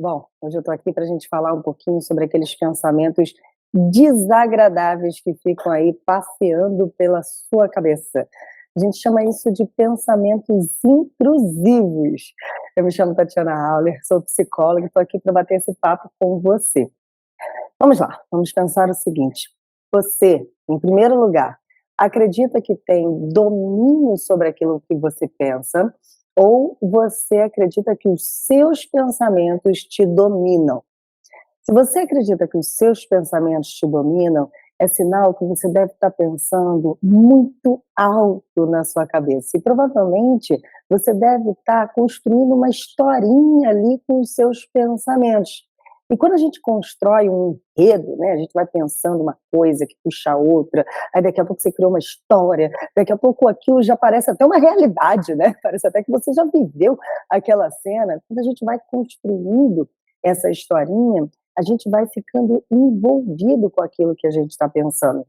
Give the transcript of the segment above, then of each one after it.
Bom, hoje eu estou aqui para a gente falar um pouquinho sobre aqueles pensamentos desagradáveis que ficam aí passeando pela sua cabeça. A gente chama isso de pensamentos intrusivos. Eu me chamo Tatiana Auler, sou psicóloga e estou aqui para bater esse papo com você. Vamos lá, vamos pensar o seguinte: você, em primeiro lugar, acredita que tem domínio sobre aquilo que você pensa, ou você acredita que os seus pensamentos te dominam? Se você acredita que os seus pensamentos te dominam, é sinal que você deve estar pensando muito alto na sua cabeça. E provavelmente você deve estar construindo uma historinha ali com os seus pensamentos. E quando a gente constrói um enredo, né, a gente vai pensando uma coisa que puxa a outra, aí daqui a pouco você criou uma história, daqui a pouco aquilo já parece até uma realidade, né? Parece até que você já viveu aquela cena. Quando a gente vai construindo essa historinha, a gente vai ficando envolvido com aquilo que a gente está pensando.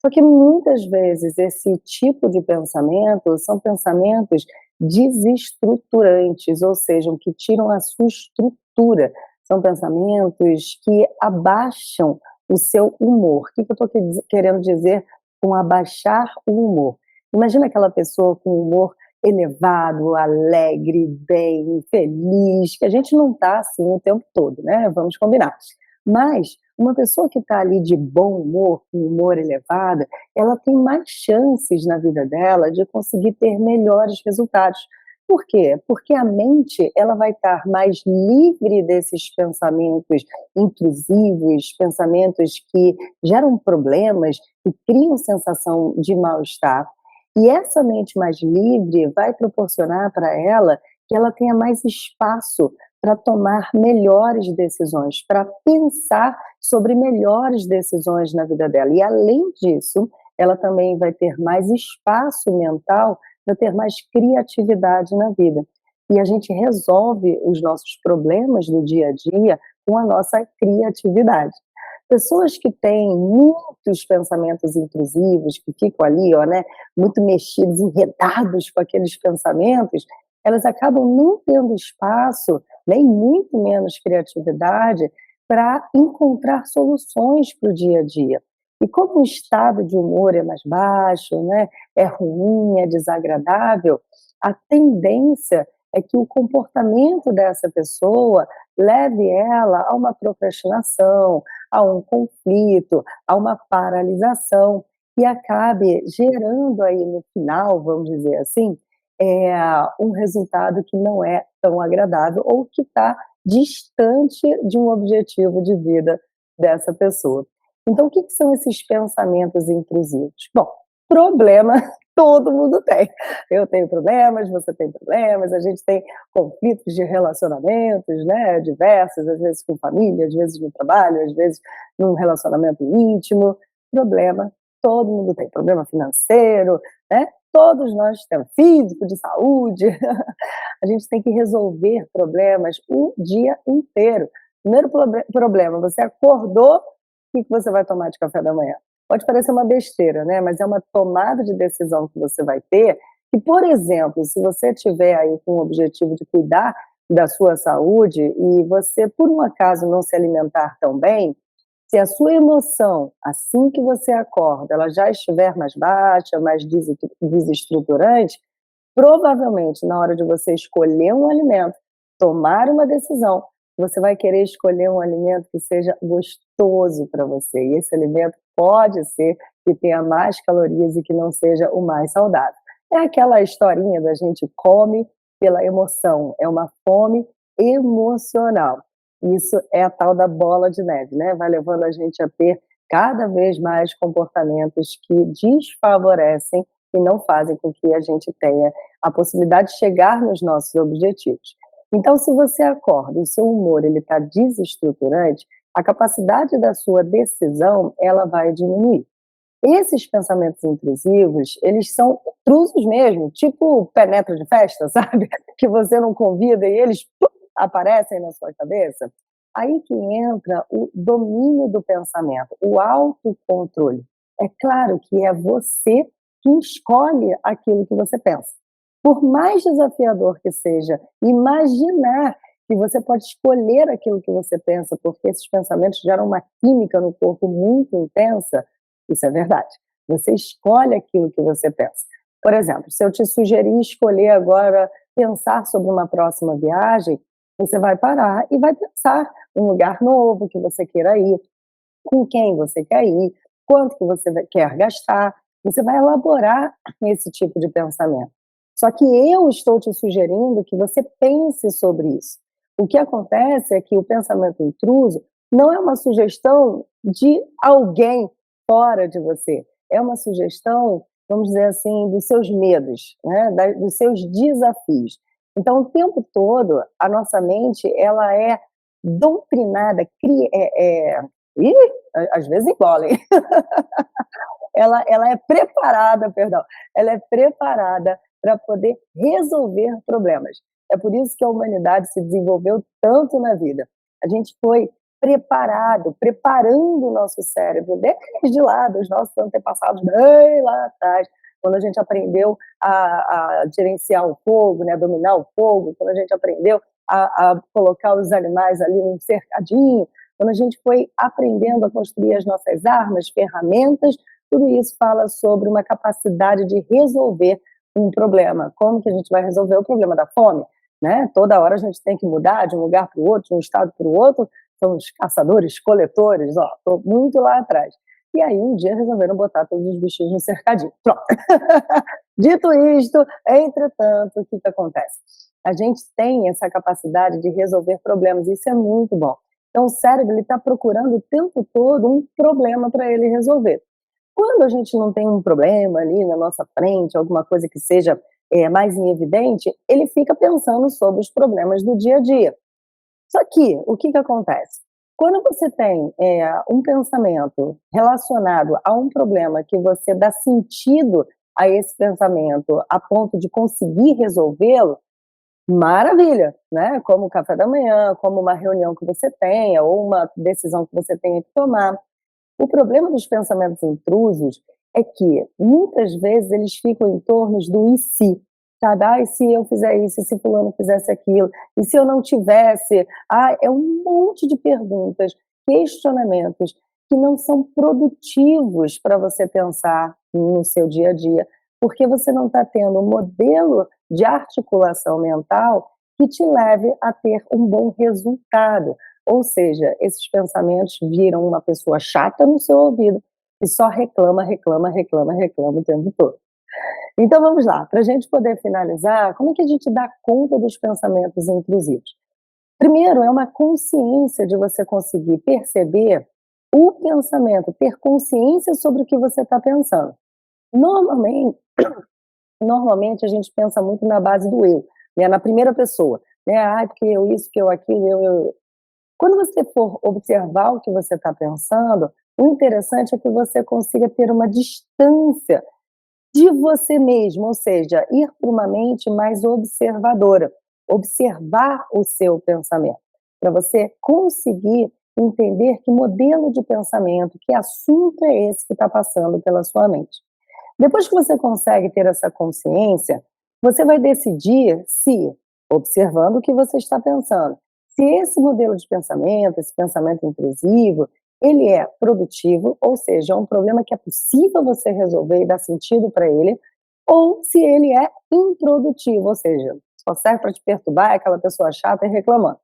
Só que muitas vezes esse tipo de pensamento são pensamentos desestruturantes, ou seja, que tiram a sua estrutura. São pensamentos que abaixam o seu humor. O que eu estou querendo dizer com abaixar o humor? Imagina aquela pessoa com humor elevado, alegre, bem, feliz, que a gente não está assim o tempo todo, né, vamos combinar. Mas uma pessoa que está ali de bom humor, com humor elevado, ela tem mais chances na vida dela de conseguir ter melhores resultados. Por quê? Porque a mente, ela vai estar mais livre desses pensamentos intrusivos, pensamentos que geram problemas e criam sensação de mal-estar. E essa mente mais livre vai proporcionar para ela que ela tenha mais espaço para tomar melhores decisões, para pensar sobre melhores decisões na vida dela. E além disso, ela também vai ter mais espaço mental para ter mais criatividade na vida. E a gente resolve os nossos problemas do dia a dia com a nossa criatividade. Pessoas que têm muitos pensamentos intrusivos, que ficam ali, ó, né, muito mexidos, enredados com aqueles pensamentos, elas acabam não tendo espaço, nem muito menos criatividade, para encontrar soluções para o dia a dia. E como o estado de humor é mais baixo, né, é ruim, é desagradável, a tendência é que o comportamento dessa pessoa leve ela a uma procrastinação, a um conflito, a uma paralisação, e acabe gerando aí no final, vamos dizer assim, é um resultado que não é tão agradável ou que está distante de um objetivo de vida dessa pessoa. Então, o que que são esses pensamentos intrusivos? Bom, problema todo mundo tem. Eu tenho problemas, você tem problemas, a gente tem conflitos de relacionamentos, né, diversos, às vezes com família, às vezes no trabalho, às vezes num relacionamento íntimo. Problema todo mundo tem, problema financeiro, né? Todos nós temos, físico, de saúde. A gente tem que resolver problemas o dia inteiro. Primeiro problema, você acordou, o que que você vai tomar de café da manhã? Pode parecer uma besteira, né, mas é uma tomada de decisão que você vai ter, que, por exemplo, se você tiver aí com o objetivo de cuidar da sua saúde e você, por um acaso, não se alimentar tão bem, se a sua emoção, assim que você acorda, ela já estiver mais baixa, mais desestruturante, provavelmente na hora de você escolher um alimento, tomar uma decisão, você vai querer escolher um alimento que seja gostoso para você. E esse alimento pode ser que tenha mais calorias e que não seja o mais saudável. É aquela historinha da gente come pela emoção, é uma fome emocional. Isso é a tal da bola de neve, né? Vai levando a gente a ter cada vez mais comportamentos que desfavorecem e não fazem com que a gente tenha a possibilidade de chegar nos nossos objetivos. Então, se você acorda e o seu humor ele está desestruturante, a capacidade da sua decisão ela vai diminuir. Esses pensamentos intrusivos, eles são intrusos mesmo, tipo penetra de festa, sabe? Que você não convida e eles pum, aparecem na sua cabeça. Aí que entra o domínio do pensamento, o autocontrole. É claro que é você que escolhe aquilo que você pensa. Por mais desafiador que seja, imaginar que você pode escolher aquilo que você pensa, porque esses pensamentos geram uma química no corpo muito intensa. Isso é verdade. Você escolhe aquilo que você pensa. Por exemplo, se eu te sugerir escolher agora pensar sobre uma próxima viagem, você vai parar e vai pensar um lugar novo que você queira ir, com quem você quer ir, quanto que você quer gastar. Você vai elaborar esse tipo de pensamento. Só que eu estou te sugerindo que você pense sobre isso. O que acontece é que o pensamento intruso não é uma sugestão de alguém fora de você, é uma sugestão, vamos dizer assim, dos seus medos, né, dos seus desafios. Então, o tempo todo, a nossa mente, ela é doutrinada, ih, às vezes embolem. Ela é preparada, perdão, ela é preparada para poder resolver problemas. É por isso que a humanidade se desenvolveu tanto na vida. A gente foi preparado, preparando o nosso cérebro, desde lá, dos nossos antepassados, bem lá atrás, quando a gente aprendeu a gerenciar o fogo, né, dominar o fogo, quando a gente aprendeu a colocar os animais ali num cercadinho, quando a gente foi aprendendo a construir as nossas armas, ferramentas, tudo isso fala sobre uma capacidade de resolver um problema. Como que a gente vai resolver o problema da fome? Né? Toda hora a gente tem que mudar de um lugar para o outro, de um estado para o outro, são os caçadores, coletores, ó, estou muito lá atrás. E aí um dia resolveram botar todos os bichinhos no cercadinho. Pronto. Dito isto, entretanto, o que acontece? A gente tem essa capacidade de resolver problemas, isso é muito bom. Então o cérebro está procurando o tempo todo um problema para ele resolver. Quando a gente não tem um problema ali na nossa frente, alguma coisa que seja mais em evidente, ele fica pensando sobre os problemas do dia a dia. Só que, o que acontece? Quando você tem um pensamento relacionado a um problema que você dá sentido a esse pensamento a ponto de conseguir resolvê-lo, maravilha, né? Como o café da manhã, como uma reunião que você tenha, ou uma decisão que você tenha que tomar. O problema dos pensamentos intrusos é que, muitas vezes, eles ficam em torno do "e se", sabe? "Ah, e se eu fizer isso? E se fulano fizesse aquilo? E se eu não tivesse?". Ah, é um monte de perguntas, questionamentos, que não são produtivos para você pensar no seu dia a dia, porque você não está tendo um modelo de articulação mental que te leve a ter um bom resultado. Ou seja, esses pensamentos viram uma pessoa chata no seu ouvido e só reclama, reclama, reclama, reclama o tempo todo. Então vamos lá, para a gente poder finalizar, como é que a gente dá conta dos pensamentos intrusivos? Primeiro, é uma consciência de você conseguir perceber o pensamento, ter consciência sobre o que você está pensando. Normalmente, normalmente a gente pensa muito na base do eu, né, na primeira pessoa, né, "Ai, porque eu isso, porque eu aquilo, eu". Quando você for observar o que você está pensando, o interessante é que você consiga ter uma distância de você mesmo, ou seja, ir para uma mente mais observadora, observar o seu pensamento, para você conseguir entender que modelo de pensamento, que assunto é esse que está passando pela sua mente. Depois que você consegue ter essa consciência, você vai decidir se, observando o que você está pensando, se esse modelo de pensamento, esse pensamento intrusivo, ele é produtivo, ou seja, é um problema que é possível você resolver e dar sentido para ele, ou se ele é improdutivo, ou seja, só serve para te perturbar, é aquela pessoa chata e reclamando.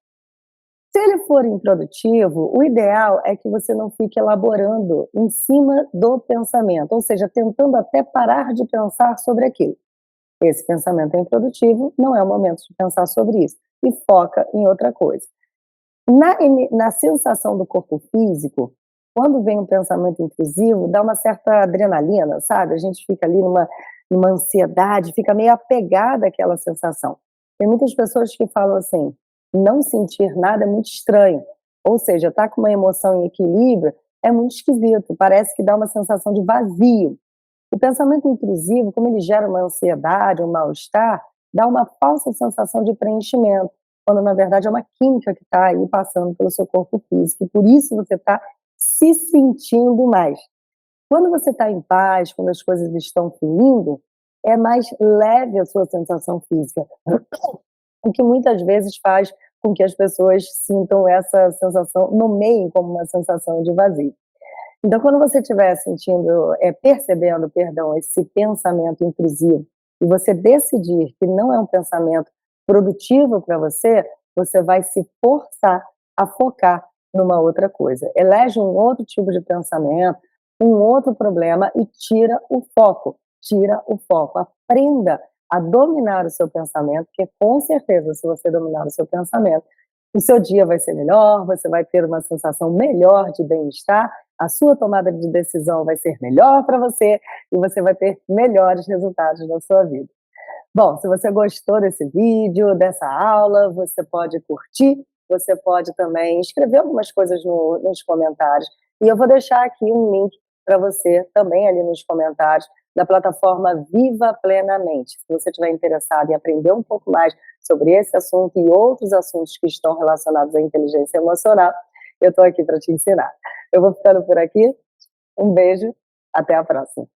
Se ele for improdutivo, o ideal é que você não fique elaborando em cima do pensamento, ou seja, tentando até parar de pensar sobre aquilo. Esse pensamento é improdutivo, não é o momento de pensar sobre isso, e foca em outra coisa. Na sensação do corpo físico, quando vem um pensamento intrusivo, dá uma certa adrenalina, sabe? A gente fica ali numa ansiedade, fica meio apegada àquela sensação. Tem muitas pessoas que falam assim: não sentir nada é muito estranho. Ou seja, estar com uma emoção em equilíbrio é muito esquisito, parece que dá uma sensação de vazio. O pensamento intrusivo, como ele gera uma ansiedade, um mal-estar, dá uma falsa sensação de preenchimento, quando na verdade é uma química que está aí passando pelo seu corpo físico, e por isso você está se sentindo mais. Quando você está em paz, quando as coisas estão fluindo, é mais leve a sua sensação física, o que muitas vezes faz com que as pessoas sintam essa sensação, nomeiem como uma sensação de vazio. Então, quando você estiver sentindo, percebendo, perdão, esse pensamento intrusivo, e você decidir que não é um pensamento produtivo para você, você vai se forçar a focar numa outra coisa. Elege um outro tipo de pensamento, um outro problema e tira o foco. Tira o foco. Aprenda a dominar o seu pensamento, porque com certeza, se você dominar o seu pensamento, o seu dia vai ser melhor, você vai ter uma sensação melhor de bem-estar, a sua tomada de decisão vai ser melhor para você e você vai ter melhores resultados na sua vida. Bom, se você gostou desse vídeo, dessa aula, você pode curtir, você pode também escrever algumas coisas nos comentários. E eu vou deixar aqui um link para você também ali nos comentários da plataforma Viva Plenamente. Se você estiver interessado em aprender um pouco mais sobre esse assunto e outros assuntos que estão relacionados à inteligência emocional, eu estou aqui para te ensinar. Eu vou ficando por aqui. Um beijo, até a próxima.